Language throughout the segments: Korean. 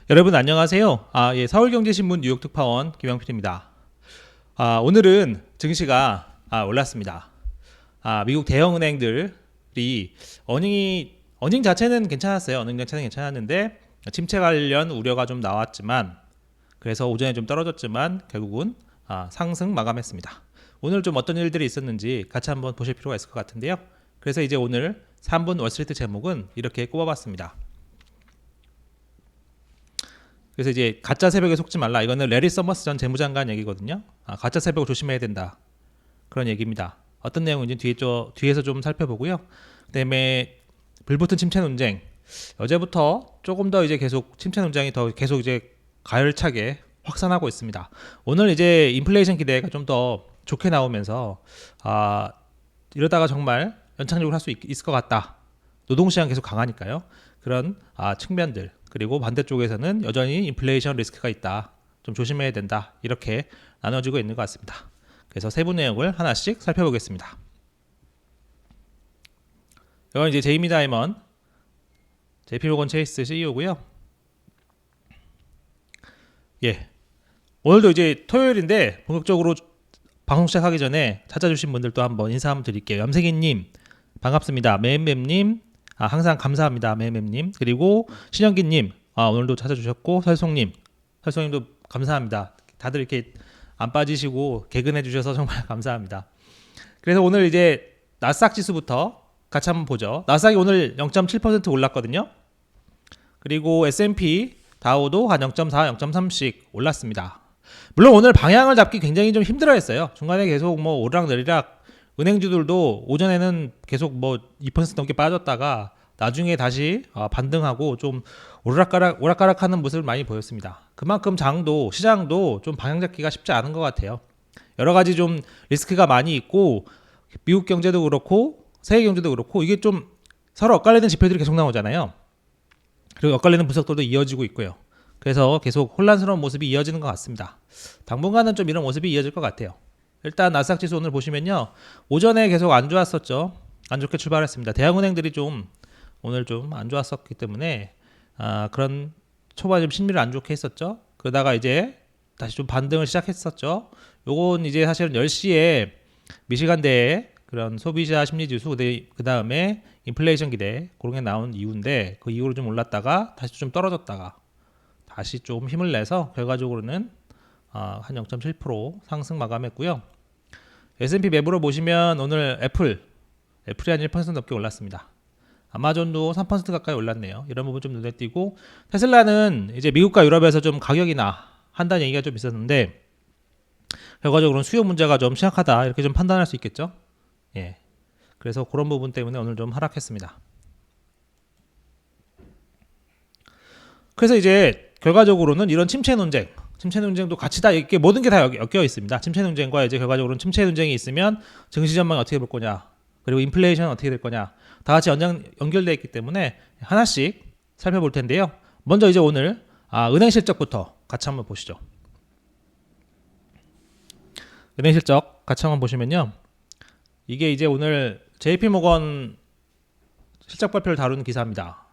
여러분 안녕하세요. 예, 서울경제신문 뉴욕 특파원 김영필입니다. 오늘은 증시가 올랐습니다. 미국 대형 은행들이 어닝 자체는 괜찮았어요. 어닝 자체는 괜찮았는데 침체 관련 우려가 좀 나왔지만 그래서 오전에 좀 떨어졌지만 결국은 상승 마감했습니다. 오늘 좀 어떤 일들이 있었는지 같이 한번 보실 필요가 있을 것 같은데요. 그래서 이제 오늘 3분 월스트리트 제목은 이렇게 꼽아봤습니다. 그래서 이제 가짜 새벽에 속지 말라. 이거는 레리 서머스 전 재무장관 얘기거든요. 가짜 새벽을 조심해야 된다. 그런 얘기입니다. 어떤 내용인지 뒤에서 좀 살펴보고요. 그다음에 불붙은 침체 논쟁. 어제부터 조금 더 이제 계속 침체 논쟁이 더 계속 이제 가열차게 확산하고 있습니다. 오늘 이제 인플레이션 기대가 좀 더 좋게 나오면서 이러다가 정말 연착륙을 할 수 있을 것 같다. 노동시장 계속 강하니까요. 그런 측면들. 그리고 반대쪽에서는 여전히 인플레이션 리스크가 있다. 좀 조심해야 된다. 이렇게 나눠지고 있는 것 같습니다. 그래서 세부 내용을 하나씩 살펴보겠습니다. 이건 이제 제이미 다이먼, JP모건 체이스 CEO고요. 예. 오늘도 이제 토요일인데 본격적으로 방송 시작하기 전에 찾아주신 분들도 한번 인사 한번 드릴게요. 염색이님 반갑습니다. 매엠매님 항상 감사합니다. 매매님 그리고 신영기님 오늘도 찾아주셨고 설송님도 감사합니다. 다들 이렇게 안 빠지시고 개근해 주셔서 정말 감사합니다. 그래서 오늘 이제 나스닥 지수부터 같이 한번 보죠. 나스닥이 오늘 0.7% 올랐거든요. 그리고 S&P 다우도 한 0.4, 0.3씩 올랐습니다. 물론 오늘 방향을 잡기 굉장히 좀 힘들어했어요. 중간에 계속 뭐 오르락내리락 은행주들도 오전에는 계속 뭐 2% 넘게 빠졌다가 나중에 다시 반등하고 좀 오락가락하는 모습을 많이 보였습니다. 그만큼 시장도 좀 방향 잡기가 쉽지 않은 것 같아요. 여러 가지 좀 리스크가 많이 있고 미국 경제도 그렇고 세계 경제도 그렇고 이게 좀 서로 엇갈리는 지표들이 계속 나오잖아요. 그리고 엇갈리는 분석들도 이어지고 있고요. 그래서 계속 혼란스러운 모습이 이어지는 것 같습니다. 당분간은 좀 이런 모습이 이어질 것 같아요. 일단 나스닥 지수 오늘 보시면요. 오전에 계속 안 좋았었죠. 안 좋게 출발했습니다. 대형은행들이 좀 오늘 좀 안 좋았었기 때문에 그런 초반에 좀 심리를 안 좋게 했었죠. 그러다가 이제 다시 좀 반등을 시작했었죠. 요건 이제 사실은 10시에 미시간대에 그런 소비자 심리 지수 그 다음에 인플레이션 기대 그런 게 나온 이유인데 그 이후로 좀 올랐다가 다시 좀 떨어졌다가 다시 좀 힘을 내서 결과적으로는 한 0.7% 상승 마감했고요. S&P 매부로 보시면 오늘 애플이 한 1% 넘게 올랐습니다. 아마존도 3% 가까이 올랐네요. 이런 부분 좀 눈에 띄고 테슬라는 이제 미국과 유럽에서 좀 가격이나 한다는 얘기가 좀 있었는데 결과적으로는 수요 문제가 좀 심각하다 이렇게 좀 판단할 수 있겠죠. 예. 그래서 그런 부분 때문에 오늘 좀 하락했습니다. 그래서 이제 결과적으로는 이런 침체 논쟁도 같이 다 이렇게 모든 게 다 엮여 있습니다. 침체 논쟁과 이제 결과적으로는 침체 논쟁이 있으면 증시 전망이 어떻게 볼 거냐, 그리고 인플레이션 어떻게 될 거냐, 다 같이 연결되어 있기 때문에 하나씩 살펴볼 텐데요. 먼저 이제 오늘 은행 실적부터 같이 한번 보시죠. 은행 실적 같이 한번 보시면요. 이게 이제 오늘 JP모건 실적 발표를 다루는 기사입니다.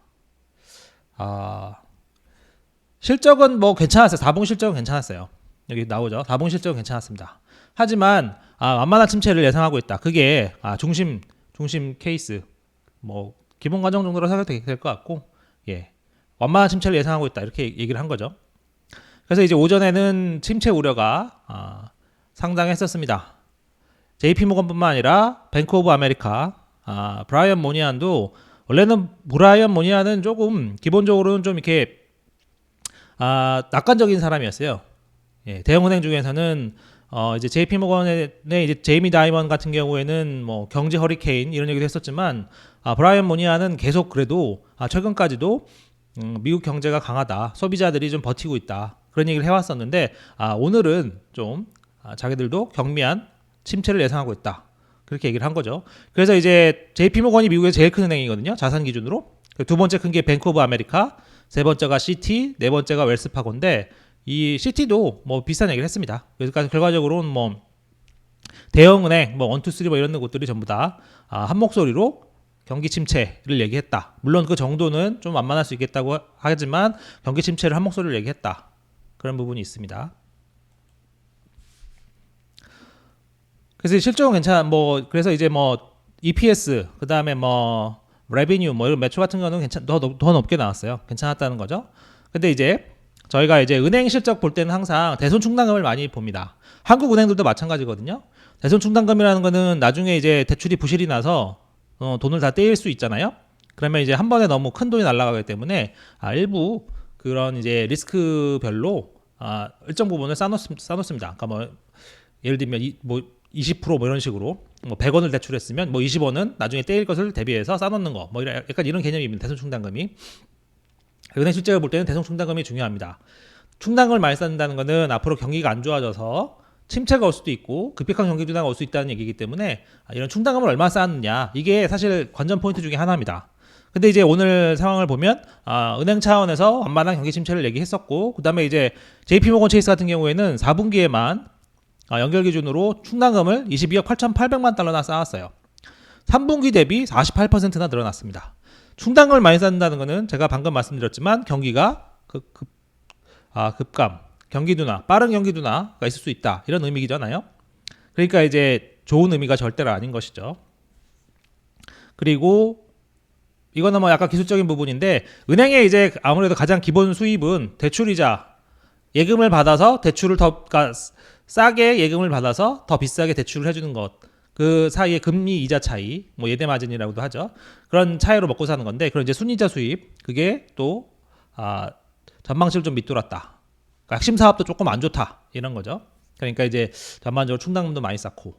실적은 뭐 괜찮았어요. 4분기 실적은 괜찮았어요. 여기 나오죠. 4분기 실적은 괜찮았습니다. 하지만 완만한 침체를 예상하고 있다. 그게 중심 케이스 뭐 기본 과정 정도로 생각될 것 같고, 예, 완만한 침체를 예상하고 있다 이렇게 얘기를 한 거죠. 그래서 이제 오전에는 침체 우려가 상당했었습니다. JP모건뿐만 아니라 뱅크 오브 아메리카, 브라이언 모니안도 원래는 브라이언 모니안은 조금 기본적으로는 좀 이렇게 낙관적인 사람이었어요. 예, 대형은행 중에서는 이제 JP모건의 이제 제이미 다이먼 같은 경우에는 뭐 경제 허리케인 이런 얘기도 했었지만 브라이언 모니아는 계속 그래도 최근까지도 미국 경제가 강하다, 소비자들이 좀 버티고 있다 그런 얘기를 해왔었는데 오늘은 좀 자기들도 경미한 침체를 예상하고 있다 그렇게 얘기를 한 거죠. 그래서 이제 JP모건이 미국의 제일 큰 은행이거든요. 자산 기준으로. 두 번째 큰 게 뱅크 오브 아메리카, 세 번째가 시티, 네 번째가 웰스파고인데 이 시티도 뭐 비슷한 얘기를 했습니다. 그러니까 결과적으로는 뭐 대형은행, 뭐 1, 2, 3 뭐 이런 곳들이 전부 다 한 목소리로 경기 침체를 얘기했다. 물론 그 정도는 좀 완만할 수 있겠다고 하지만 경기 침체를 한 목소리로 얘기했다. 그런 부분이 있습니다. 그래서 실적은 괜찮아. 그래서 이제 EPS 그다음에 레비뉴 이런 매출 같은 거는 더 높게 나왔어요. 괜찮았다는 거죠. 근데 이제 저희가 이제 은행 실적 볼 때는 항상 대손 충당금을 많이 봅니다. 한국 은행들도 마찬가지거든요. 대손 충당금이라는 거는 나중에 이제 대출이 부실이 나서 돈을 다 떼일 수 있잖아요. 그러면 이제 한 번에 너무 큰 돈이 날아가기 때문에 일부 그런 이제 리스크별로 일정 부분을 싸놓습니다. 그러니까 예를 들면 20% 이런 식으로 100원을 대출했으면 20원은 나중에 떼일 것을 대비해서 싸놓는 거 약간 이런 개념입니다. 대손 충당금이. 은행 실적을 볼 때는 대손 충당금이 중요합니다. 충당금을 많이 쌓는다는 것은 앞으로 경기가 안 좋아져서 침체가 올 수도 있고 급격한 경기 둔화가 올 수 있다는 얘기이기 때문에 이런 충당금을 얼마나 쌓았느냐 이게 사실 관전 포인트 중에 하나입니다. 근데 이제 오늘 상황을 보면 은행 차원에서 완만한 경기 침체를 얘기했었고 그다음에 이제 JP모건 체이스 같은 경우에는 4분기에만 연결 기준으로 충당금을 22억 8,800만 달러나 쌓았어요. 3분기 대비 48%나 늘어났습니다. 충당금을 많이 쌓는다는 것은 제가 방금 말씀드렸지만 경기가 급감, 경기 둔화, 빠른 경기 둔화가 있을 수 있다. 이런 의미잖아요. 그러니까 이제 좋은 의미가 절대로 아닌 것이죠. 그리고 이거는 약간 기술적인 부분인데 은행의 이제 아무래도 가장 기본 수입은 대출이자 예금을 받아서 대출을 그러니까 싸게 예금을 받아서 더 비싸게 대출을 해주는 것. 그 사이의 금리 이자 차이, 예대 마진이라고도 하죠. 그런 차이로 먹고 사는 건데, 그런 이제 순이자 수입, 그게 또 전망치를 좀 밑돌았다. 그러니까 핵심 사업도 조금 안 좋다 이런 거죠. 그러니까 이제 전반적으로 충당금도 많이 쌓고,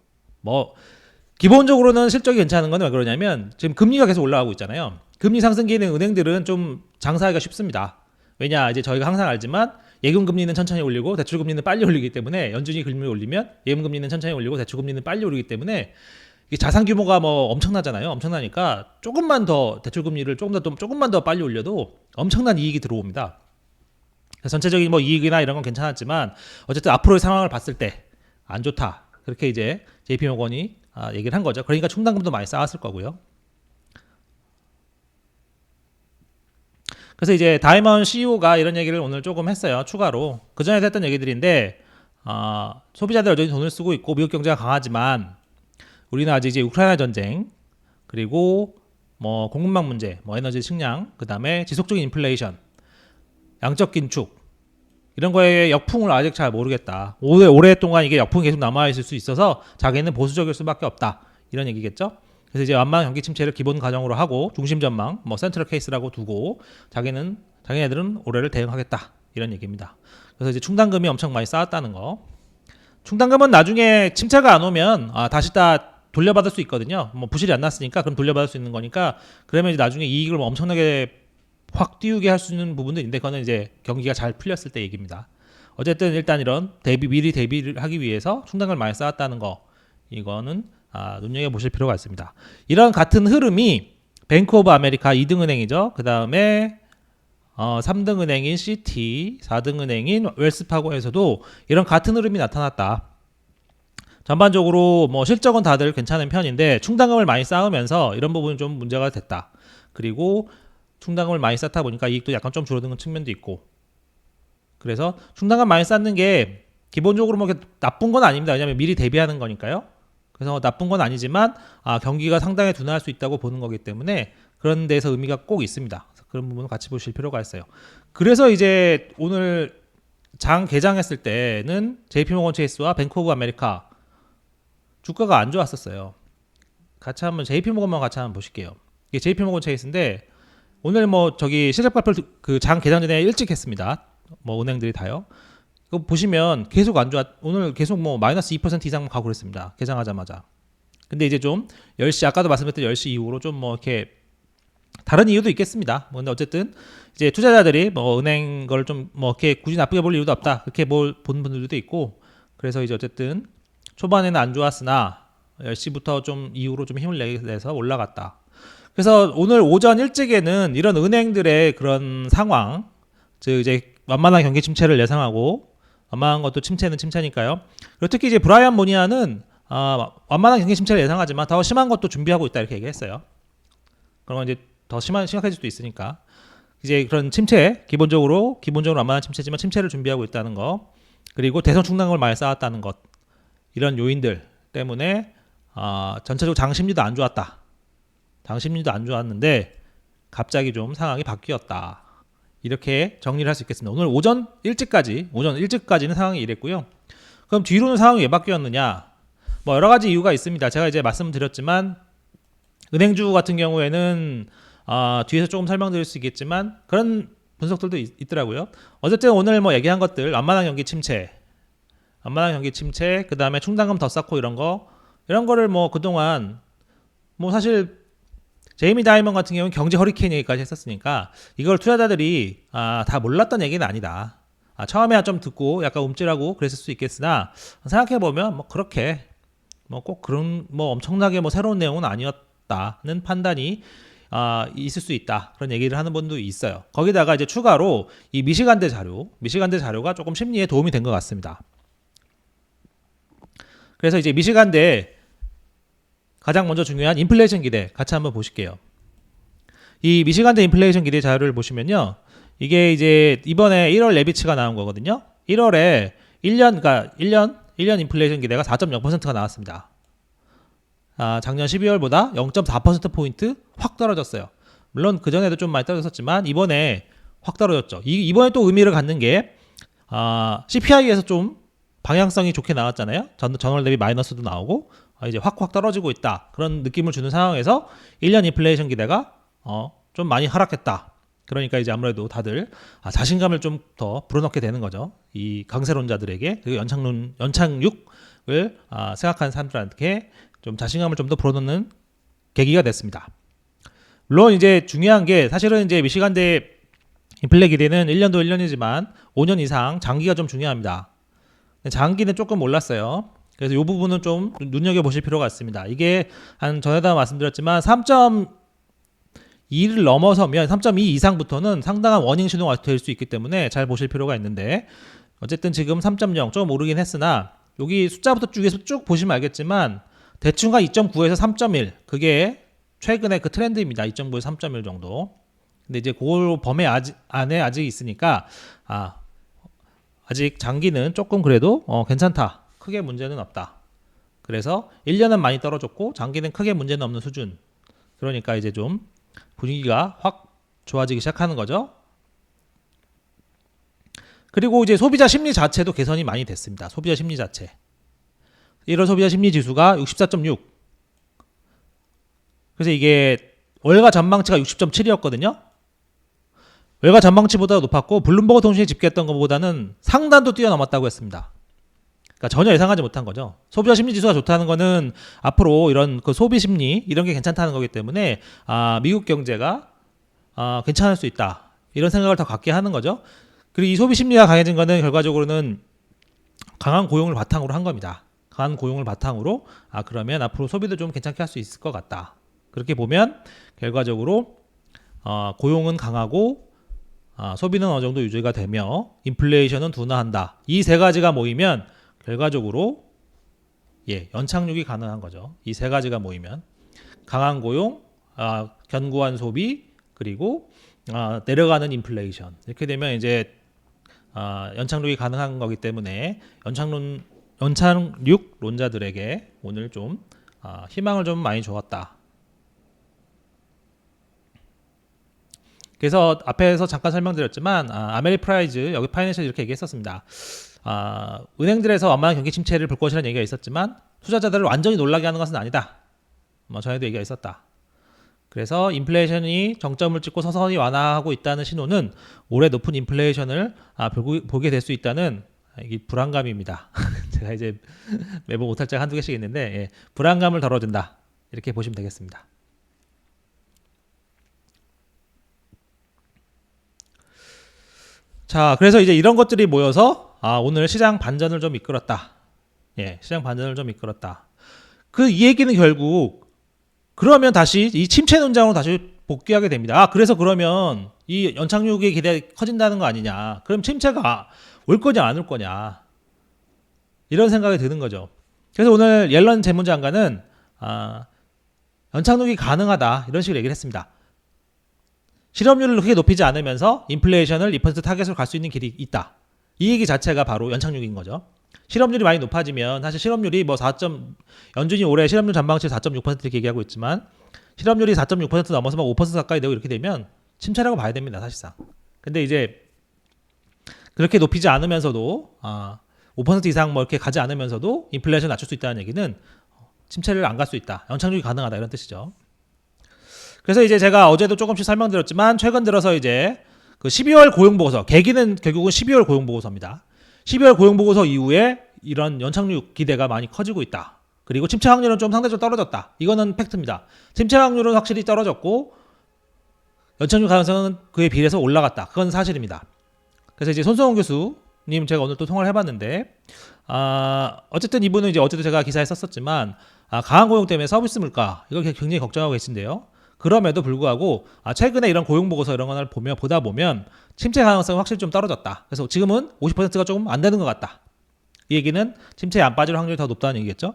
기본적으로는 실적이 괜찮은 건 왜 그러냐면 지금 금리가 계속 올라가고 있잖아요. 금리 상승기에는 은행들은 좀 장사하기가 쉽습니다. 왜냐 이제 저희가 항상 알지만 예금 금리는 천천히 올리고 대출 금리는 빨리 올리기 때문에 연준이 금리를 올리면 예금 금리는 천천히 올리고 대출 금리는 빨리 올리기 때문에 이게 자산 규모가 엄청나잖아요. 엄청나니까 조금만 더 대출 금리를 조금만 더 빨리 올려도 엄청난 이익이 들어옵니다. 전체적인 이익이나 이런 건 괜찮았지만 어쨌든 앞으로의 상황을 봤을 때 안 좋다. 그렇게 이제 JP모건이 얘기를 한 거죠. 그러니까 충당금도 많이 쌓았을 거고요. 그래서 이제 다이먼 CEO가 이런 얘기를 오늘 조금 했어요. 추가로. 그전에 했던 얘기들인데 소비자들 여전히 돈을 쓰고 있고 미국 경제가 강하지만 우리는 아직 이제 우크라이나 전쟁 그리고 공급망 문제, 에너지 식량, 그다음에 지속적인 인플레이션, 양적 긴축 이런 거에 역풍을 아직 잘 모르겠다. 오랫동안 이게 역풍이 계속 남아 있을 수 있어서 자기는 보수적일 수밖에 없다. 이런 얘기겠죠. 그래서 이제 완만한 경기 침체를 기본 가정으로 하고 중심 전망, 센트럴 케이스라고 두고 자기네들은 올해를 대응하겠다 이런 얘기입니다. 그래서 이제 충당금이 엄청 많이 쌓았다는 거. 충당금은 나중에 침체가 안 오면 다시 다 돌려받을 수 있거든요. 부실이 안 났으니까 그럼 돌려받을 수 있는 거니까 그러면 이제 나중에 이익을 엄청나게 확 띄우게 할 수 있는 부분도 있는데 그거는 이제 경기가 잘 풀렸을 때 얘기입니다. 어쨌든 일단 이런 미리 대비를 하기 위해서 충당금을 많이 쌓았다는 거 이거는 눈여겨보실 필요가 있습니다. 이런 같은 흐름이 뱅크 오브 아메리카 2등 은행이죠. 그 다음에 3등 은행인 시티, 4등 은행인 웰스파고에서도 이런 같은 흐름이 나타났다. 전반적으로 실적은 다들 괜찮은 편인데 충당금을 많이 쌓으면서 이런 부분이 좀 문제가 됐다. 그리고 충당금을 많이 쌓다 보니까 이익도 약간 좀 줄어드는 측면도 있고 그래서 충당금 많이 쌓는 게 기본적으로 나쁜 건 아닙니다. 왜냐하면 미리 대비하는 거니까요. 그래서 나쁜 건 아니지만 경기가 상당히 둔화할 수 있다고 보는 거기 때문에 그런 데서 의미가 꼭 있습니다. 그런 부분을 같이 보실 필요가 있어요. 그래서 이제 오늘 장 개장했을 때는 JP모건 체이스와 뱅크 오브 아메리카 주가가 안 좋았었어요. 같이 한번 JP모건만 같이 한번 보실게요. 이게 JP모건 체이스인데 오늘 실적 발표를 그 장 개장 전에 일찍 했습니다. 은행들이 다요. 이거 보시면 계속 안 좋아. 오늘 계속 마이너스 2% 이상 가고 그랬습니다. 개장하자마자. 근데 이제 좀 10시 아까도 말씀드렸던 10시 이후로 좀 이렇게 다른 이유도 있겠습니다. 근데 어쨌든 이제 투자자들이 은행 걸 좀 이렇게 굳이 나쁘게 볼 이유도 없다. 그렇게 본 분들도 있고. 그래서 이제 어쨌든 초반에는 안 좋았으나 10시부터 좀 이후로 좀 힘을 내서 올라갔다. 그래서 오늘 오전 일찍에는 이런 은행들의 그런 상황, 즉 이제 완만한 경기 침체를 예상하고 완만한 것도 침체는 침체니까요. 그리고 특히 이제 브라이언 모니아는 완만한 경기 침체를 예상하지만 더 심한 것도 준비하고 있다 이렇게 얘기했어요. 그러면 이제 더 심각해질 수도 있으니까 이제 그런 침체 기본적으로 완만한 침체지만 침체를 준비하고 있다는 거, 그리고 대선 충당금을 많이 쌓았다는 것, 이런 요인들 때문에 전체적으로 장심리도 안 좋았다. 장심리도 안 좋았는데 갑자기 좀 상황이 바뀌었다. 이렇게 정리를 할 수 있겠습니다. 오늘 오전 일찍까지는 상황이 이랬고요. 그럼 뒤로는 상황이 왜 바뀌었느냐? 뭐 여러 가지 이유가 있습니다. 제가 이제 말씀드렸지만 은행주 같은 경우에는 뒤에서 조금 설명드릴 수 있겠지만 그런 분석들도 있더라고요. 어쨌든 오늘 뭐 얘기한 것들, 완만한 경기 침체, 그 다음에 충당금 더 쌓고 이런 거를 뭐 그동안 뭐 사실 제이미 다이먼 같은 경우는 경제 허리케인 얘기까지 했었으니까 이걸 투자자들이 다 몰랐던 얘기는 아니다. 처음에 좀 듣고 약간 움찔하고 그랬을 수 있겠으나 생각해 보면 뭐 그렇게 뭐 꼭 그런 뭐 엄청나게 뭐 새로운 내용은 아니었다는 판단이 있을 수 있다. 그런 얘기를 하는 분도 있어요. 거기다가 이제 추가로 이 미시간대 자료가 조금 심리에 도움이 된 것 같습니다. 그래서 이제 미시간대 가장 먼저 중요한 인플레이션 기대 같이 한번 보실게요. 이 미시간대 인플레이션 기대 자료를 보시면요. 이게 이제 이번에 1월 레비치가 나온 거거든요. 1월에 1년 인플레이션 기대가 4.0%가 나왔습니다. 작년 12월보다 0.4%포인트 확 떨어졌어요. 물론 그전에도 좀 많이 떨어졌었지만 이번에 확 떨어졌죠. 이번에 또 의미를 갖는 게 CPI에서 좀 방향성이 좋게 나왔잖아요. 전월 대비 마이너스도 나오고 이제 확 떨어지고 있다. 그런 느낌을 주는 상황에서 1년 인플레이션 기대가 좀 많이 하락했다. 그러니까 이제 아무래도 다들 자신감을 좀 더 불어넣게 되는 거죠. 이 강세론자들에게, 그리고 연착륙을 생각하는 사람들한테 좀 자신감을 좀 더 불어넣는 계기가 됐습니다. 물론 이제 중요한 게 사실은 이제 미시간대 인플레 기대는 1년도 1년이지만 5년 이상 장기가 좀 중요합니다. 장기는 조금 올랐어요. 그래서 이 부분은 좀 눈여겨보실 필요가 있습니다. 이게 전에도 말씀드렸지만 3.2를 넘어서면 3.2 이상부터는 상당한 워닝 신호가 될 수 있기 때문에 잘 보실 필요가 있는데, 어쨌든 지금 3.0 좀 오르긴 했으나 여기 숫자부터 쭉 보시면 알겠지만 대충 한 2.9에서 3.1 그게 최근의 그 트렌드입니다. 2.9에서 3.1 정도. 근데 이제 그 범위 안에 아직 있으니까 아직 장기는 조금 그래도 괜찮다. 크게 문제는 없다. 그래서 1년은 많이 떨어졌고 장기는 크게 문제는 없는 수준. 그러니까 이제 좀 분위기가 확 좋아지기 시작하는 거죠. 그리고 이제 소비자 심리 자체도 개선이 많이 됐습니다. 소비자 심리 자체. 1월 소비자 심리 지수가 64.6. 그래서 이게 월가 전망치가 60.7이었거든요. 월가 전망치보다 높았고 블룸버그 통신이 집계했던 것보다는 상단도 뛰어넘었다고 했습니다. 그러니까 전혀 예상하지 못한 거죠. 소비자 심리 지수가 좋다는 거는 앞으로 이런 그 소비 심리 이런 게 괜찮다는 거기 때문에 미국 경제가 괜찮을 수 있다. 이런 생각을 더 갖게 하는 거죠. 그리고 이 소비 심리가 강해진 거는 결과적으로는 강한 고용을 바탕으로 한 겁니다. 강한 고용을 바탕으로 그러면 앞으로 소비도 좀 괜찮게 할 수 있을 것 같다. 그렇게 보면 결과적으로 고용은 강하고 소비는 어느 정도 유지가 되며 인플레이션은 둔화한다. 이 세 가지가 모이면 결과적으로 연착륙이 가능한 거죠. 이 세 가지가 모이면 강한 고용, 견고한 소비, 그리고 내려가는 인플레이션. 이렇게 되면 이제 연착륙이 가능한 거기 때문에 연착륙론자들에게 오늘 좀 희망을 좀 많이 주었다. 그래서 앞에서 잠깐 설명드렸지만 아메리프라이즈 여기 파이낸셜 이렇게 얘기했었습니다. 은행들에서 완만한 경기 침체를 볼 것이라는 얘기가 있었지만 투자자들을 완전히 놀라게 하는 것은 아니다. 전에도 얘기가 있었다. 그래서 인플레이션이 정점을 찍고 서서히 완화하고 있다는 신호는 올해 높은 인플레이션을 보게 될 수 있다는 이게 불안감입니다. 제가 이제 매번 오탈자가 한두 개씩 있는데 불안감을 덜어준다. 이렇게 보시면 되겠습니다. 자, 그래서 이제 이런 것들이 모여서 오늘 시장 반전을 좀 이끌었다. 시장 반전을 좀 이끌었다. 이 얘기는 결국 그러면 다시 이 침체 논장으로 다시 복귀하게 됩니다. 그래서 그러면 이 연착륙의 기대가 커진다는 거 아니냐. 그럼 침체가 올 거냐 안 올 거냐. 이런 생각이 드는 거죠. 그래서 오늘 옐런 재무장관은 연착륙이 가능하다. 이런 식으로 얘기를 했습니다. 실업률을 크게 높이지 않으면서 인플레이션을 2% 타겟으로 갈 수 있는 길이 있다. 이 얘기 자체가 바로 연착륙인 거죠. 실업률이 많이 높아지면 사실 실업률이 뭐 4. 연준이 올해 실업률 전망치 4.6% 이렇게 얘기하고 있지만 실업률이 4.6% 넘어서 막 5% 가까이 되고 이렇게 되면 침체라고 봐야 됩니다, 사실상. 근데 이제 그렇게 높이지 않으면서도 5% 이상 뭐 이렇게 가지 않으면서도 인플레이션 낮출 수 있다는 얘기는 침체를 안 갈 수 있다. 연착륙이 가능하다 이런 뜻이죠. 그래서 이제 제가 어제도 조금씩 설명드렸지만 최근 들어서 이제 그 12월 고용보고서, 계기는 결국은 12월 고용보고서입니다. 12월 고용보고서 이후에 이런 연착륙 기대가 많이 커지고 있다. 그리고 침체 확률은 좀 상대적으로 떨어졌다. 이거는 팩트입니다. 침체 확률은 확실히 떨어졌고 연착륙 가능성은 그에 비례해서 올라갔다. 그건 사실입니다. 그래서 이제 손성훈 교수님 제가 오늘 또 통화를 해봤는데 어쨌든 이분은 이제 어제도 제가 기사에 썼었지만 강한 고용 때문에 서비스 물가 이걸 굉장히 걱정하고 계신데요. 그럼에도 불구하고 최근에 이런 고용 보고서 이런 거를 보다 보면 침체 가능성이 확실히 좀 떨어졌다. 그래서 지금은 50%가 조금 안 되는 것 같다. 이 얘기는 침체에 안 빠질 확률이 더 높다는 얘기겠죠.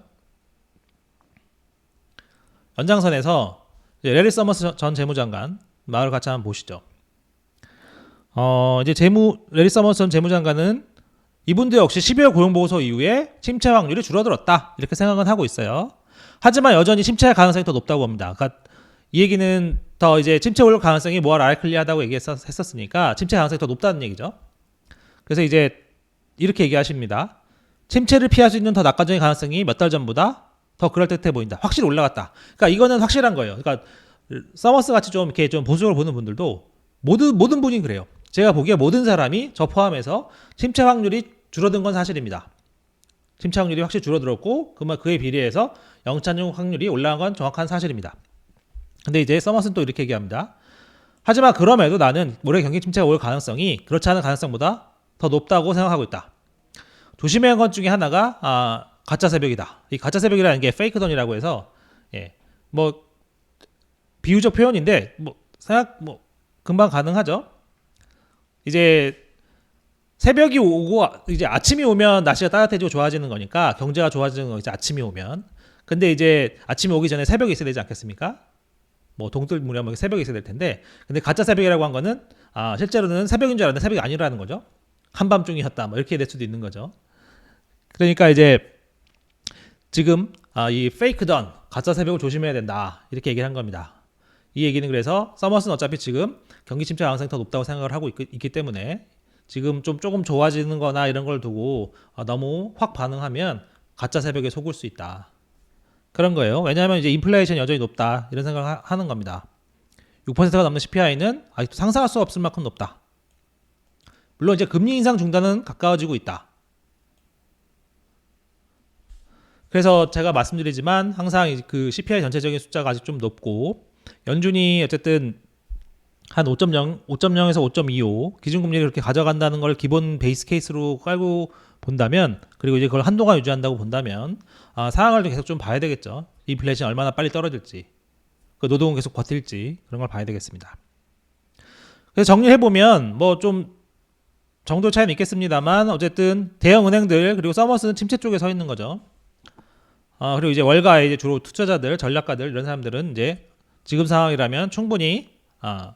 연장선에서 레리 서머스 전 재무장관 말을 같이 한번 보시죠. 이제 레리 서머스 전 재무장관은 이분도 역시 12월 고용보고서 이후에 침체 확률이 줄어들었다 이렇게 생각은 하고 있어요. 하지만 여전히 침체 가능성이 더 높다고 봅니다. 그러니까 이 얘기는 더 이제 침체 올 가능성이 모아 라이클리하다고 했었으니까 침체 가능성이 더 높다는 얘기죠. 그래서 이제 이렇게 얘기하십니다. 침체를 피할 수 있는 더 낙관적인 가능성이 몇 달 전보다 더 그럴듯해 보인다. 확실히 올라갔다. 그러니까 이거는 확실한 거예요. 그러니까 서머스 같이 좀 이렇게 좀 보수적으로 보는 분들도 모든 분이 그래요. 제가 보기에 모든 사람이 저 포함해서 침체 확률이 줄어든 건 사실입니다. 침체 확률이 확실히 줄어들었고 그에 비례해서 연착륙 확률이 올라간 건 정확한 사실입니다. 근데 이제 서머스는 또 이렇게 얘기합니다. 하지만 그럼에도 나는 올해 경기 침체가 올 가능성이 그렇지 않은 가능성보다 더 높다고 생각하고 있다. 조심해야 할 것 중에 하나가 가짜 새벽이다. 이 가짜 새벽이라는 게 페이크 던이라고 해서 뭐 비유적 표현인데 생각 금방 가능하죠. 이제 새벽이 오고 이제 아침이 오면 날씨가 따뜻해지고 좋아지는 거니까 경제가 좋아지는 거 이제 아침이 오면. 근데 이제 아침이 오기 전에 새벽이 있어야 되지 않겠습니까? 뭐 동들 무렵 새벽이 있어야 될 텐데. 근데 가짜 새벽이라고 한 거는 실제로는 새벽인 줄 알았는데 새벽이 아니라는 거죠. 한밤중이었다. 뭐 이렇게 될 수도 있는 거죠. 그러니까 이제 지금 이 페이크 던 가짜 새벽을 조심해야 된다. 이렇게 얘기를 한 겁니다. 이 얘기는 그래서 서머스는 어차피 지금 경기 침체 가능성이 더 높다고 생각을 하고 있기 때문에 지금 좀 조금 좋아지는 거나 이런 걸 두고 너무 확 반응하면 가짜 새벽에 속을 수 있다. 그런 거예요. 왜냐하면 이제 인플레이션이 여전히 높다. 이런 생각을 하는 겁니다. 6%가 넘는 CPI는 아직도 상상할 수 없을 만큼 높다. 물론 이제 금리 인상 중단은 가까워지고 있다. 그래서 제가 말씀드리지만 항상 그 CPI 전체적인 숫자가 아직 좀 높고 연준이 어쨌든 한 5.0에서 5.25 기준금리를 그렇게 가져간다는 걸 기본 베이스 케이스로 깔고 본다면 그리고 이제 그걸 한동안 유지한다고 본다면 상황을 계속 좀 봐야 되겠죠. 인플레이션 얼마나 빨리 떨어질지 그 노동은 계속 버틸지 그런 걸 봐야 되겠습니다. 그래서 정리해보면 뭐 좀 정도 차이는 있겠습니다만 어쨌든 대형 은행들 그리고 서머스는 침체 쪽에 서 있는 거죠. 그리고 이제 월가의 이제 주로 투자자들 전략가들 이런 사람들은 이제 지금 상황이라면 충분히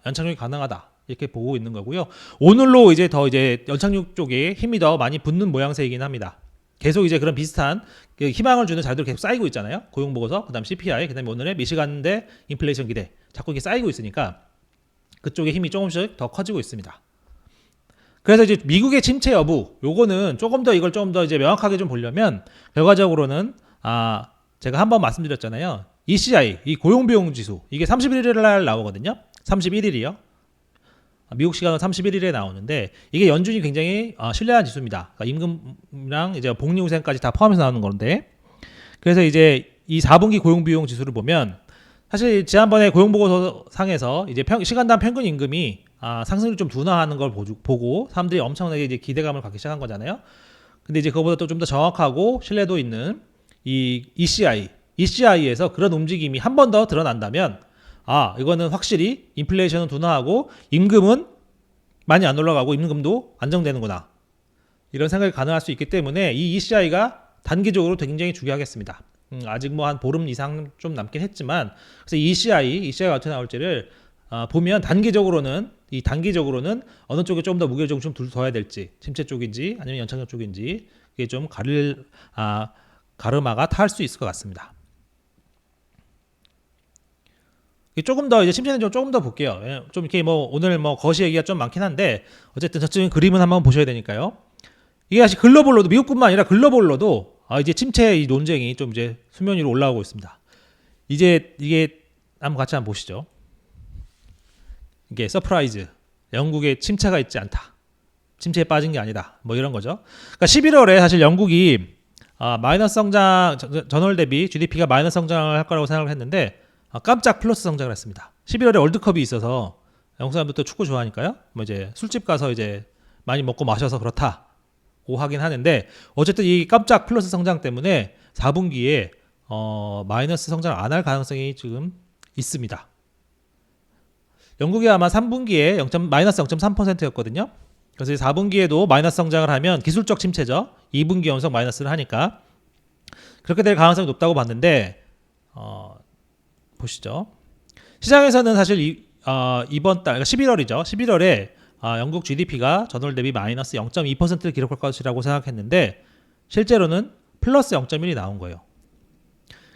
연착륙이 가능하다 이렇게 보고 있는 거고요. 오늘로 이제 더 이제 연착륙 쪽에 힘이 더 많이 붙는 모양새이긴 합니다. 계속 이제 그런 비슷한 희망을 주는 자료들이 계속 쌓이고 있잖아요. 고용 보고서, 그다음 CPI, 그다음에 오늘의 미시간대 인플레이션 기대 자꾸 이게 쌓이고 있으니까 그쪽의 힘이 조금씩 더 커지고 있습니다. 그래서 이제 미국의 침체 여부 요거는 이걸 조금 더 이제 명확하게 좀 보려면 결과적으로는 제가 한번 말씀드렸잖아요. ECI, 이 고용비용지수 이게 31일 날 나오거든요. 31일이요. 미국 시간은 31일에 나오는데 이게 연준이 굉장히 신뢰한 지수입니다. 그러니까 임금이랑 이제 복리후생까지 다 포함해서 나오는 건데 그래서 이제 이 4분기 고용비용 지수를 보면 사실 지난번에 고용보고서 상에서 이제 시간당 평균 임금이 상승률이 좀 둔화하는 걸 보고 사람들이 엄청나게 이제 기대감을 갖기 시작한 거잖아요. 근데 이제 그거보다 또 좀 더 정확하고 신뢰도 있는 이 ECI에서 그런 움직임이 한 번 더 드러난다면 이거는 확실히 인플레이션은 둔화하고 임금은 많이 안 올라가고 임금도 안정되는구나 이런 생각이 가능할 수 있기 때문에 이 ECI가 단기적으로 굉장히 중요하겠습니다. 아직 뭐 한 보름 이상 좀 남긴 했지만 그래서 ECI가 어떻게 나올지를 보면 단기적으로는 어느 쪽에 좀 더 무게를 좀 둬야 될지, 침체 쪽인지 아니면 연착륙 쪽인지 그게 좀 가르마가 탈 수 있을 것 같습니다. 조금 더 이제 침체는 조금 더 볼게요. 좀 이렇게 뭐 오늘 뭐 거시 얘기가 좀 많긴 한데 어쨌든 저쪽 그림은 한번 보셔야 되니까요. 이게 사실 글로벌로도 미국뿐만 아니라 글로벌로도 이제 침체 이 논쟁이 좀 이제 수면 위로 올라오고 있습니다. 이제 이게 같이 한번 보시죠. 이게 서프라이즈, 영국에 침체가 있지 않다, 침체에 빠진 게 아니다, 뭐 이런 거죠. 그러니까 11월에 사실 영국이 마이너스 성장, 전월 대비 GDP가 마이너스 성장을 할 거라고 생각을 했는데 깜짝 플러스 성장을 했습니다. 11월에 월드컵이 있어서 영국 사람들도 축구 좋아하니까요. 뭐 이제 술집 가서 이제 많이 먹고 마셔서 그렇다고 하긴 하는데 어쨌든 이 깜짝 플러스 성장 때문에 4분기에 마이너스 성장을 안 할 가능성이 지금 있습니다. 영국이 아마 3분기에 마이너스 0.3%였거든요. 그래서 4분기에도 마이너스 성장을 하면 기술적 침체죠. 2분기 연속 마이너스를 하니까 그렇게 될 가능성이 높다고 봤는데 보시죠. 시장에서는 사실 이번 달, 그러니까 11월이죠. 11월에 영국 GDP가 전월 대비 마이너스 0.2%를 기록할 것이라고 생각했는데 실제로는 플러스 0.1이 나온 거예요.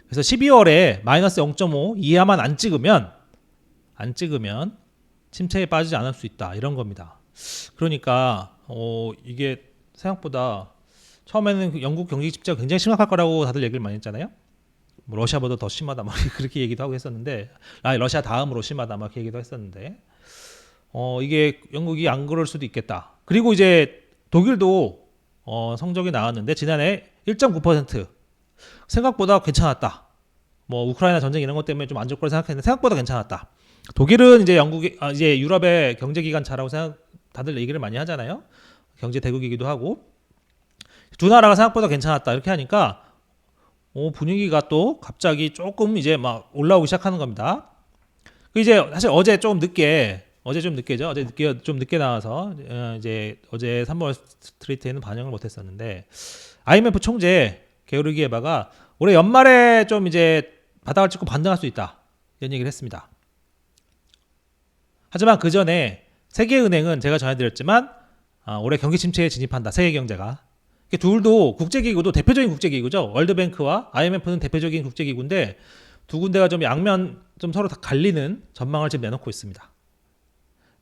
그래서 12월에 마이너스 0.5 이하만 안 찍으면 침체에 빠지지 않을 수 있다, 이런 겁니다. 그러니까 이게 생각보다 처음에는 영국 경기 침체가 굉장히 심각할 거라고 다들 얘기를 많이 했잖아요. 뭐 러시아보다 더 심하다 막 그렇게 얘기도 하고 했었는데, 러시아 다음으로 심하다 막 얘기도 했었는데 이게 영국이 안 그럴 수도 있겠다. 그리고 이제 독일도 성적이 나왔는데 지난해 1.9% 생각보다 괜찮았다. 뭐 우크라이나 전쟁 이런 것 때문에 좀 안 좋을 거라 생각했는데 생각보다 괜찮았다. 독일은 이제 이제 유럽의 경제 기관차라고 다들 얘기를 많이 하잖아요. 경제 대국이기도 하고. 두 나라가 생각보다 괜찮았다 이렇게 하니까 분위기가 또 갑자기 조금 이제 막 올라오기 시작하는 겁니다. 이제 사실 어제 좀 늦게죠. 어제 좀 늦게 나와서 이제 어제 3월 스트리트에는 반영을 못했었는데 IMF 총재 게오르기 에바가 올해 연말에 좀 이제 바닥을 찍고 반등할 수 있다, 이런 얘기를 했습니다. 하지만 그 전에 세계은행은 제가 전해드렸지만 올해 경기 침체에 진입한다, 세계 경제가. 둘도 국제기구도 대표적인 국제기구죠. 월드뱅크와 IMF는 대표적인 국제기구인데 두 군데가 좀 양면 좀 서로 다 갈리는 전망을 지금 내놓고 있습니다.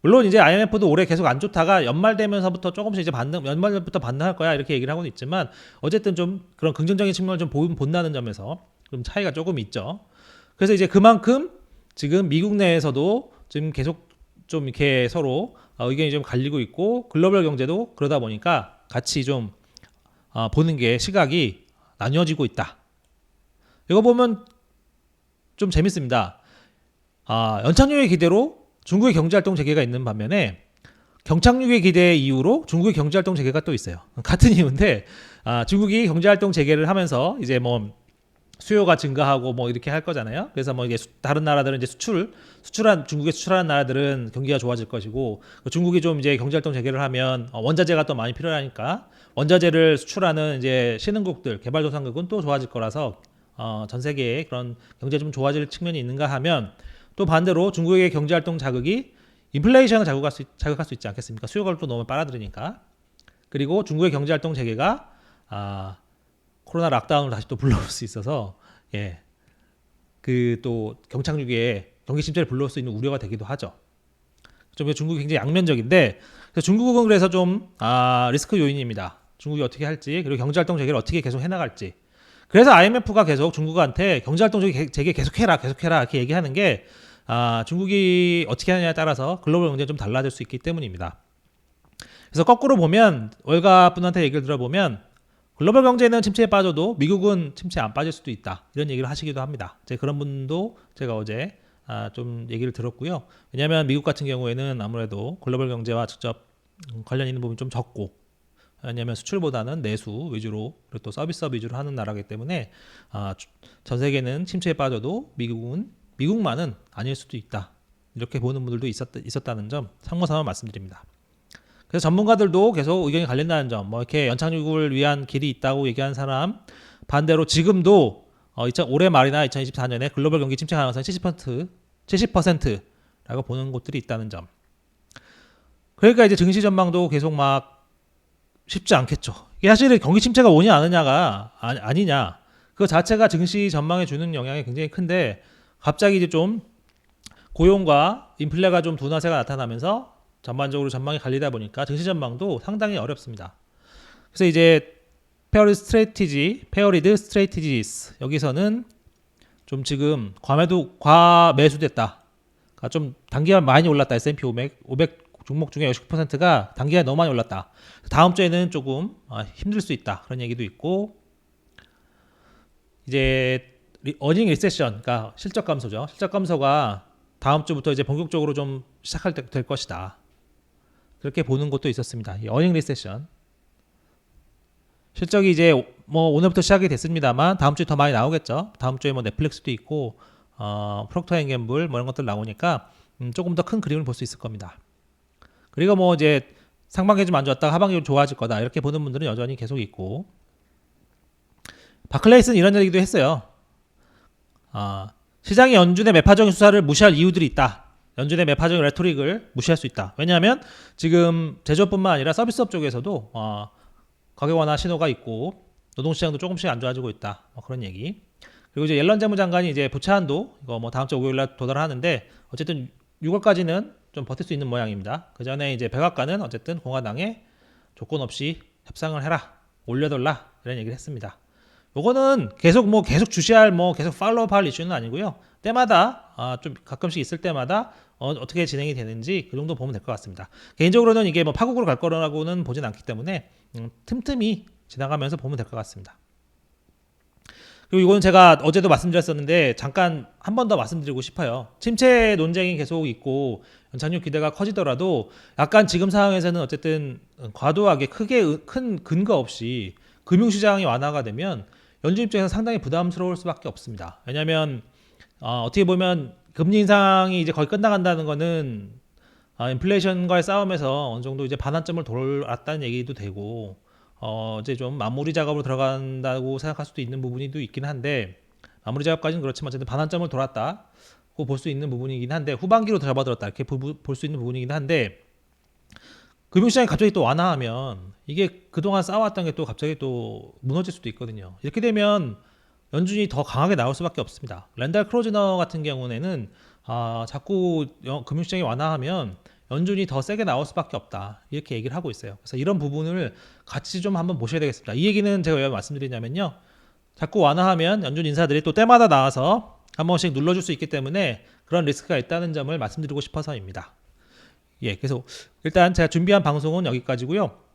물론 이제 IMF도 올해 계속 안 좋다가 연말 되면서부터 조금씩 이제 연말부터 반등할 거야 이렇게 얘기를 하고는 있지만 어쨌든 좀 그런 긍정적인 측면을 좀 본다는 점에서 좀 차이가 조금 있죠. 그래서 이제 그만큼 지금 미국 내에서도 지금 계속 좀 이렇게 서로 의견이 좀 갈리고 있고 글로벌 경제도 그러다 보니까 같이 좀 보는 게 시각이 나뉘어지고 있다. 이거 보면 좀 재밌습니다. 연착륙의 기대로 중국의 경제활동 재개가 있는 반면에 경착륙의 기대 이후로 중국의 경제활동 재개가 또 있어요. 같은 이유인데 중국이 경제활동 재개를 하면서 이제 뭐 수요가 증가하고 뭐 이렇게 할 거잖아요. 그래서 뭐 이게 다른 나라들은 이제 중국에 수출하는 나라들은 경기가 좋아질 것이고 중국이 좀 이제 경제활동 재개를 하면 원자재가 또 많이 필요하니까 원자재를 수출하는 이제 신흥국들, 개발도상국은 또 좋아질 거라서 전 세계에 그런 경제 좀 좋아질 측면이 있는가 하면 또 반대로 중국의 경제활동 자극이 인플레이션을 자극할 수 있지 않겠습니까? 수요가 또 너무 빨아들이니까. 그리고 중국의 경제활동 재개가 코로나 락다운을 다시 또 불러올 수 있어서 그 또 경착륙에 경기 침체를 불러올 수 있는 우려가 되기도 하죠. 좀 중국이 굉장히 양면적인데 중국은 그래서 좀 리스크 요인입니다. 중국이 어떻게 할지, 그리고 경제활동 재개를 어떻게 계속 해나갈지. 그래서 IMF가 계속 중국한테 경제활동 재개 계속해라 이렇게 얘기하는 게 중국이 어떻게 하느냐에 따라서 글로벌 경제가 좀 달라질 수 있기 때문입니다. 그래서 거꾸로 보면 월가분한테 얘기를 들어보면 글로벌 경제는 침체에 빠져도 미국은 침체에 안 빠질 수도 있다, 이런 얘기를 하시기도 합니다. 그런 분도 제가 어제 좀 얘기를 들었고요. 왜냐하면 미국 같은 경우에는 아무래도 글로벌 경제와 직접 관련 있는 부분이 좀 적고, 왜냐하면 수출보다는 내수 위주로 그리고 또 서비스업 위주로 하는 나라이기 때문에 전 세계는 침체에 빠져도 미국만은 아닐 수도 있다, 이렇게 보는 분들도 있었다는 점 참고삼아 말씀드립니다. 그래서 전문가들도 계속 의견이 갈린다는 점, 뭐 이렇게 연착륙을 위한 길이 있다고 얘기하는 사람, 반대로 지금도 올해 말이나 2024년에 글로벌 경기 침체 가능성이 70%, 라고 보는 곳들이 있다는 점. 그러니까 이제 증시 전망도 계속 막 쉽지 않겠죠. 이게 사실은 경기 침체가 오냐 아니냐가 아니냐. 그 자체가 증시 전망에 주는 영향이 굉장히 큰데 갑자기 이제 좀 고용과 인플레가 좀 둔화세가 나타나면서 전반적으로 전망이 갈리다 보니까 증시 전망도 상당히 어렵습니다. 그래서 이제 페어리드 스트레이티지스 여기서는 좀 지금 과매수됐다. 그러니까 좀 단기간 많이 올랐다. S&P 500 종목 중에 60%가 단기간에 너무 많이 올랐다. 다음 주에는 조금 힘들 수 있다. 그런 얘기도 있고 이제 어닝 리세션, 그러니까 실적 감소죠. 실적 감소가 다음 주부터 이제 본격적으로 좀 시작할 때 될 것이다. 그렇게 보는 것도 있었습니다. 이 어닝 리세션 실적이 이제 뭐 오늘부터 시작이 됐습니다만 다음 주에 더 많이 나오겠죠. 다음 주에 뭐 넷플릭스도 있고 프록터 앤 갬블 뭐 이런 것들 나오니까 조금 더 큰 그림을 볼 수 있을 겁니다. 그리고 뭐 이제 상반기 좀 안 좋았다가 하반기 좀 좋아질 거다 이렇게 보는 분들은 여전히 계속 있고 바클레이스는 이런 얘기도 했어요. 시장이 연준의 매파적인 수사를 무시할 이유들이 있다. 연준의 매파적인 레토릭을 무시할 수 있다. 왜냐하면 지금 제조업뿐만 아니라 서비스업 쪽에서도 가격 완화 신호가 있고 노동시장도 조금씩 안 좋아지고 있다. 그런 얘기. 그리고 이제 옐런 재무장관이 이제 부채 한도 이거 뭐 다음 주 5일날 도달하는데 어쨌든 6월까지는 좀 버틸 수 있는 모양입니다. 그 전에 이제 백악관은 어쨌든 공화당에 조건 없이 협상을 해라, 올려달라 이런 얘기를 했습니다. 요거는 계속 주시할 계속 팔로우할 이슈는 아니고요. 때마다 좀 가끔씩 있을 때마다 어떻게 진행이 되는지 그 정도 보면 될 것 같습니다. 개인적으로는 이게 뭐 파국으로 갈 거라고는 보진 않기 때문에 틈틈이 지나가면서 보면 될 것 같습니다. 그리고 이거는 제가 어제도 말씀드렸었는데 잠깐 한 번 더 말씀드리고 싶어요. 침체 논쟁이 계속 있고 연착륙 기대가 커지더라도 약간 지금 상황에서는 어쨌든 과도하게 큰 근거 없이 금융시장이 완화가 되면 연준 입장에서 상당히 부담스러울 수밖에 없습니다. 왜냐하면 어떻게 보면 금리 인상이 이제 거의 끝나간다는 거는 인플레이션과의 싸움에서 어느 정도 이제 반환점을 돌았다는 얘기도 되고 이제 좀 마무리 작업으로 들어간다고 생각할 수도 있는 부분이 있긴 한데 마무리 작업까지는 그렇지만 어쨌든 반환점을 돌았다고 볼 수 있는 부분이긴 한데 후반기로 더 접어들었다 이렇게 볼 수 있는 부분이긴 한데 금융시장이 갑자기 또 완화하면 이게 그동안 쌓아왔던 게 또 갑자기 또 무너질 수도 있거든요. 이렇게 되면 연준이 더 강하게 나올 수밖에 없습니다. 랜달 크로즈너 같은 경우에는 자꾸 금융시장이 완화하면 연준이 더 세게 나올 수밖에 없다 이렇게 얘기를 하고 있어요. 그래서 이런 부분을 같이 좀 한번 보셔야 되겠습니다. 이 얘기는 제가 왜 말씀드리냐면요, 자꾸 완화하면 연준 인사들이 또 때마다 나와서 한 번씩 눌러줄 수 있기 때문에 그런 리스크가 있다는 점을 말씀드리고 싶어서입니다. 그래서 일단 제가 준비한 방송은 여기까지고요.